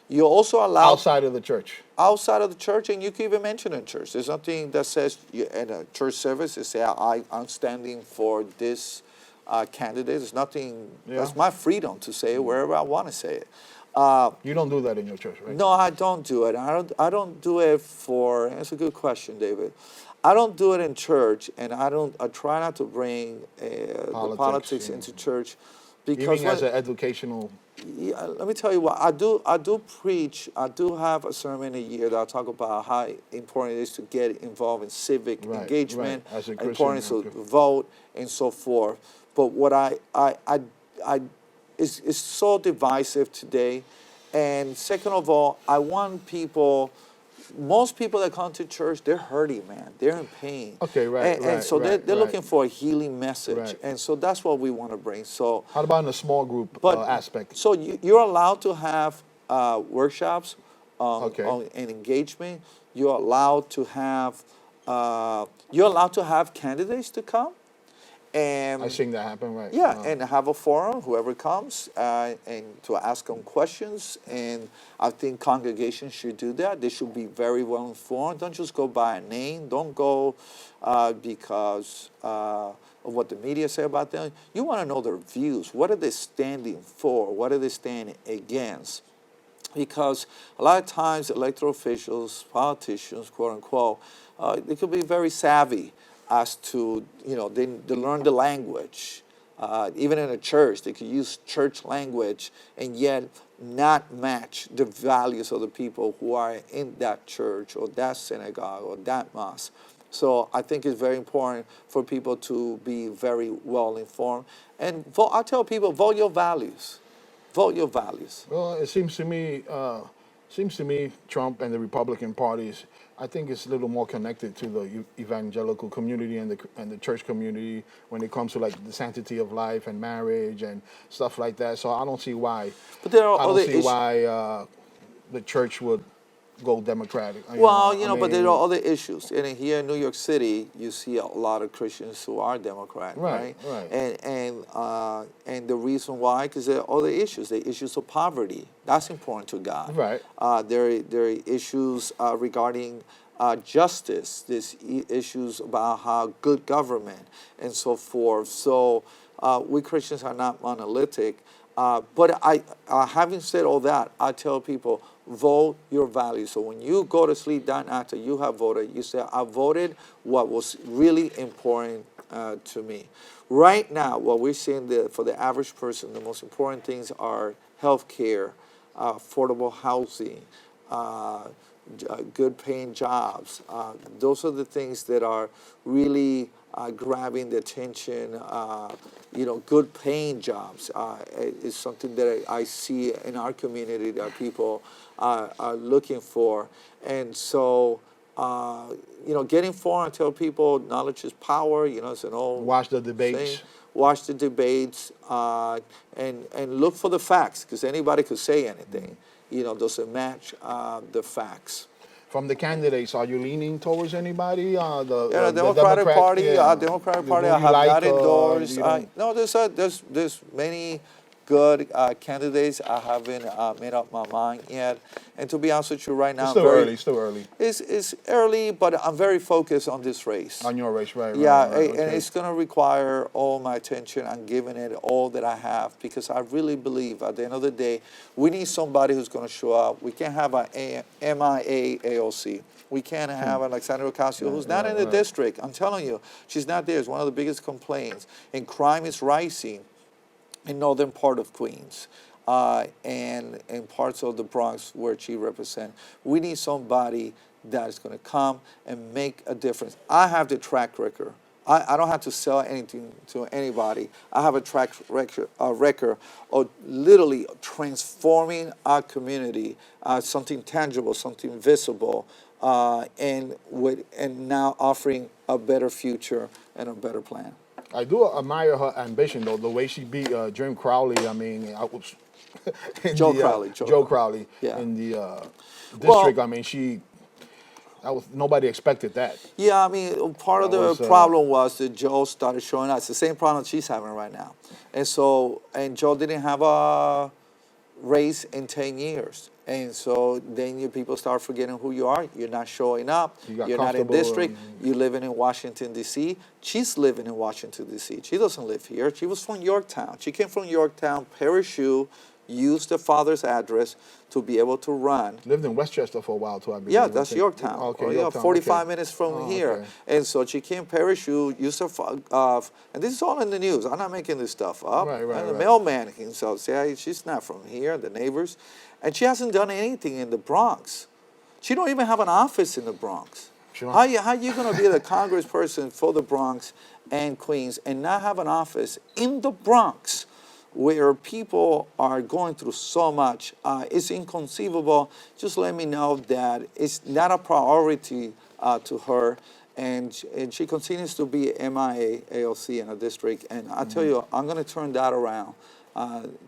You also allow outside of the church. Outside of the church, and you can even mention in church. There's nothing that says in a church service, you say, I'm standing for this candidate. There's nothing, that's my freedom to say it wherever I want to say it. You don't do that in your church, right? No, I don't do it. I don't do it for, that's a good question, David. I don't do it in church, and I try not to bring the politics into church. Because even as an educational. Yeah, let me tell you what I do preach. I do have a sermon a year that I talk about how important it is to get involved in civic engagement, as a important to Christian, vote and so forth. But what is so divisive today, and second of all, I want people. Most people that come to church, they're hurting, man. They're in pain. Okay, right, and so they're looking for a healing message, and so that's what we want to bring. So how about in a small group aspect? So you're allowed to have workshops on engagement. You're allowed to have candidates to come. And I've seen that happen, right? Yeah, and have a forum, whoever comes, and to ask them questions. And I think congregations should do that. They should be very well informed. Don't just go by a name. Don't go because of what the media say about them. You want to know their views. What are they standing for? What are they standing against? Because a lot of times electoral officials, politicians, quote unquote, they could be very savvy as to, they learn the language. Even in a church, they could use church language and yet not match the values of the people who are in that church or that synagogue or that mosque. So I think it's very important for people to be very well informed. And I tell people, vote your values. Vote your values. Well, it seems to me Seems to me Trump and the Republican parties, I think it's a little more connected to the evangelical community and the church community when it comes to like the sanctity of life and marriage and stuff like that. So I don't see why. But there are I don't other see issues. why the church would go Democratic. Well, I but there mean, are other issues. And here in New York City, you see a lot of Christians who are Democrat, Right, right? right. And the reason why, because there are other issues. The issues of poverty. That's important to God. Right. There are issues regarding justice. There's issues about how good government and so forth. So we Christians are not monolithic. But having said all that, I tell people, vote your values. So when you go to sleep that night after you have voted, you say, I voted what was really important to me. Right now, what we're seeing for the average person, the most important things are health care, affordable housing, good paying jobs. Those are the things that are really grabbing the attention. Good paying jobs is something that I see in our community that people are looking for. And so, get informed and tell people knowledge is power. It's an old Watch the debates. saying. Watch the debates and look for the facts, because anybody could say anything. Doesn't match the facts. From the candidates, are you leaning towards anybody? The Democratic Party, Democratic Party, I Who you have like, not endorsed. you don't- No, there's many good candidates. I haven't made up my mind yet. And to be honest with you, right now, It's still early. It's early, but I'm very focused on this race. On your race, right? Yeah, right, and okay. it's going to require all my attention. I'm giving it all that I have, because I really believe at the end of the day, we need somebody who's going to show up. We can't have a MIA AOC. We can't have Alexandra Ocasio, who's not in the district. I'm telling you, she's not there. It's one of the biggest complaints. And crime is rising in northern part of Queens and parts of the Bronx where she represents. We need somebody that is going to come and make a difference. I have the track record. I don't have to sell anything to anybody. I have a track record of literally transforming our community, something tangible, something visible, and now offering a better future and a better plan. I do admire her ambition, though, the way she beat Jim Crowley. I mean, I was Joe Crowley. Joe Crowley Yeah. in the Well, district. I mean, nobody expected that. Yeah, I mean, part of That the was, problem was that Joe started showing up. It's the same problem she's having right now. And Joe didn't have a race in 10 years. And so then people start forgetting who you are. You're not showing up. You got You're not in comfortable district. You're living in Washington, D.C. She's living in Washington, D.C. She doesn't live here. She was from Yorktown. She came from Yorktown, parachute, used the father's address to be able to run. Lived in Westchester for a while, too, I believe. Yeah, that's Yorktown. Okay, Oh, yeah, Yorktown, 45 okay. minutes from Oh, here. okay. And so she came parachute, used her, and this is all in the news. I'm not making this stuff up. Right, and the right. mailman himself said, she's not from here, the neighbors. And she hasn't done anything in the Bronx. She don't even have an office in the Bronx. Sure. How you going to be the congressperson for the Bronx and Queens and not have an office in the Bronx where people are going through so much? It's inconceivable. Just let me know that it's not a priority to her. And she continues to be MIA AOC in a district. And I tell you, I'm going to turn that around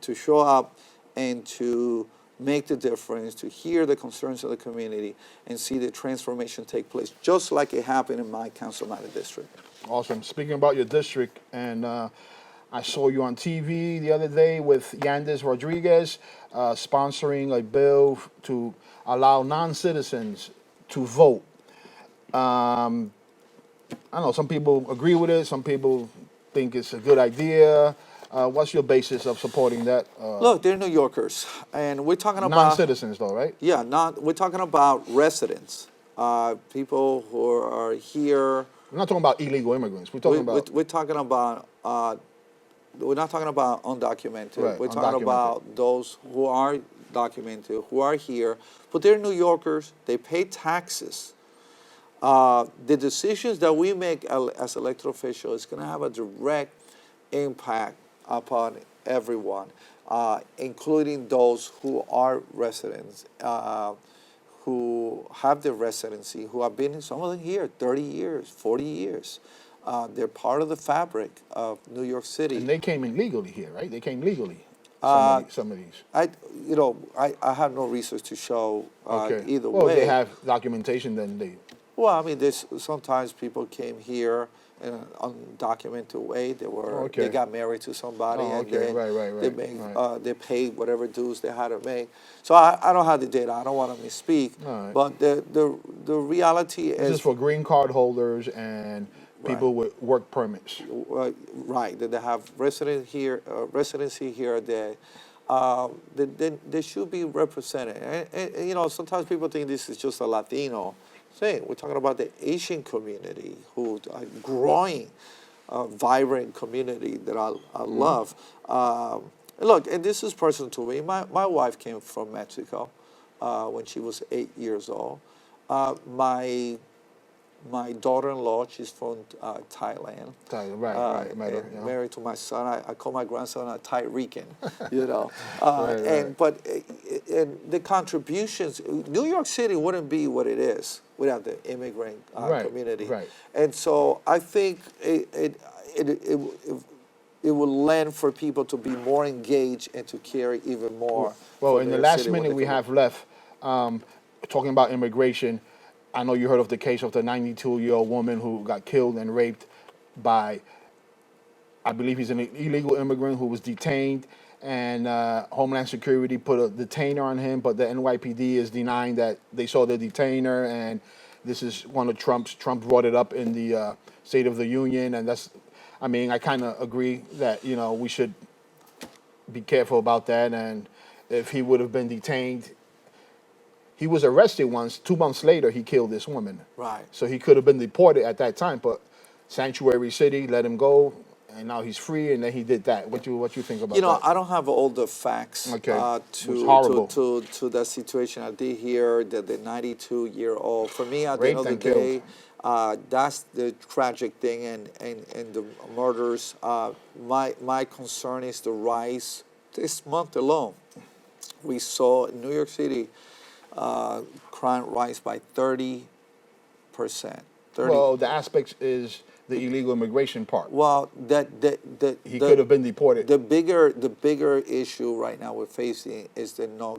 to show up and to make the difference, to hear the concerns of the community and see the transformation take place, just like it happened in my councilmanic district. Awesome. Speaking about your district, and I saw you on TV the other day with Mendez Rodriguez sponsoring a bill to allow non-citizens to vote. I don't know, some people agree with it, some people think it's a good idea. What's your basis of supporting that? Look, they're New Yorkers, and we're talking about Non-citizens, though, right? Yeah, we're talking about residents, people who are here. We're not talking about illegal immigrants. We're talking about We're talking about. We're not talking about undocumented. Right, We're talking undocumented. about those who are documented, who are here, but they're New Yorkers. They pay taxes. The decisions that we make as elected officials is going to have a direct impact upon everyone, including those who are residents, who have their residency, who have been, some of them here 30 years, 40 years. They're part of the fabric of New York City. And they came in legally here, right? They came legally. Some of these. I have no research to show Okay. either Well, way. they have documentation, then they. Well, I mean, there's sometimes people came here in an undocumented way. They got married to somebody, Oh, and okay. then Right. they make Right. they paid whatever dues they had to make. So I don't have the data. I don't want to misspeak. All right. But the reality This is for green card holders and people with work permits. right, that they have residency here, they should be represented. And, you know, sometimes people think this is just a Latino thing. We're talking about the Asian community, who are growing, vibrant community that I love. Look, and this is personal to me. My wife came from Mexico when she was 8 years old. My daughter-in-law, she's from Thailand. Right. Met her, And yeah. married to my son. I call my grandson a Thai Rican, you know. Right. And the contributions, New York City wouldn't be what it is without the immigrant community. Right. And so I think it will lend for people to be more engaged and to carry even more. Well, for in New the York last City when minute they we come have left, talking about immigration, I know you heard of the case of the 92-year-old woman who got killed and raped by, I believe he's an illegal immigrant who was detained, and Homeland Security put a detainer on him, but the NYPD is denying that they saw the detainer, and this is one of Trump brought it up in the State of the Union, and I mean, I kind of agree that, you know, we should be careful about that, and if he would have been detained, he was arrested once. 2 months later, he killed this woman. Right. So he could have been deported at that time, but Sanctuary City let him go, and now he's free. And then he did that. What you think about that? You know, I don't have all the facts Okay. It was to horrible. to that situation. I did hear that the 92-year-old. For me, at the end Raped of the and day, that's the tragic thing, and the murders. My concern is the rise. This month alone, we saw in New York City crime rise by 30%. Well, the aspect is the illegal immigration part. Well, He could have been deported. The bigger issue right now we're facing is the no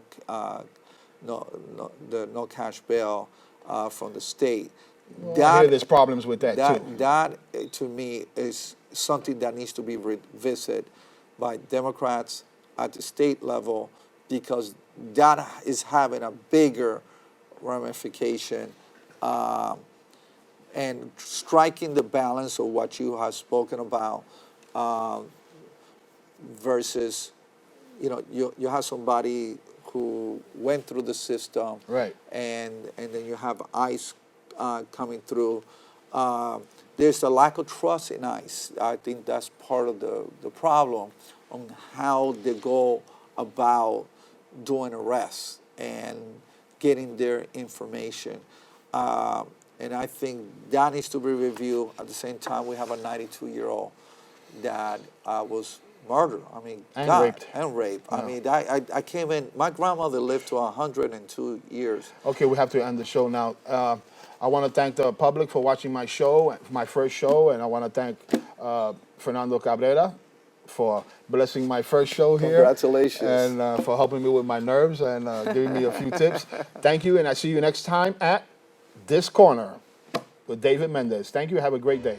cash bail from the state. I hear there's problems with that too. That to me is something that needs to be revisited by Democrats at the state level, because that is having a bigger ramification, and striking the balance of what you have spoken about, versus, you know, you have somebody who went through the system, Right. and then you have ICE coming through. There's a lack of trust in ICE. I think that's part of the problem on how they go about doing arrests and getting their information. And I think that needs to be reviewed. At the same time, we have a 92-year-old that was murdered. I mean, And God, raped. and raped. Yeah. I mean, I came in, my grandmother lived to 102 years. Okay, we have to end the show now. I want to thank the public for watching my show, my first show, and I want to thank Fernando Cabrera for blessing my first show here. Congratulations. And for helping me with my nerves and giving me a few tips. Thank you, and I see you next time at This Corner with David Mendez. Thank you. Have a great day.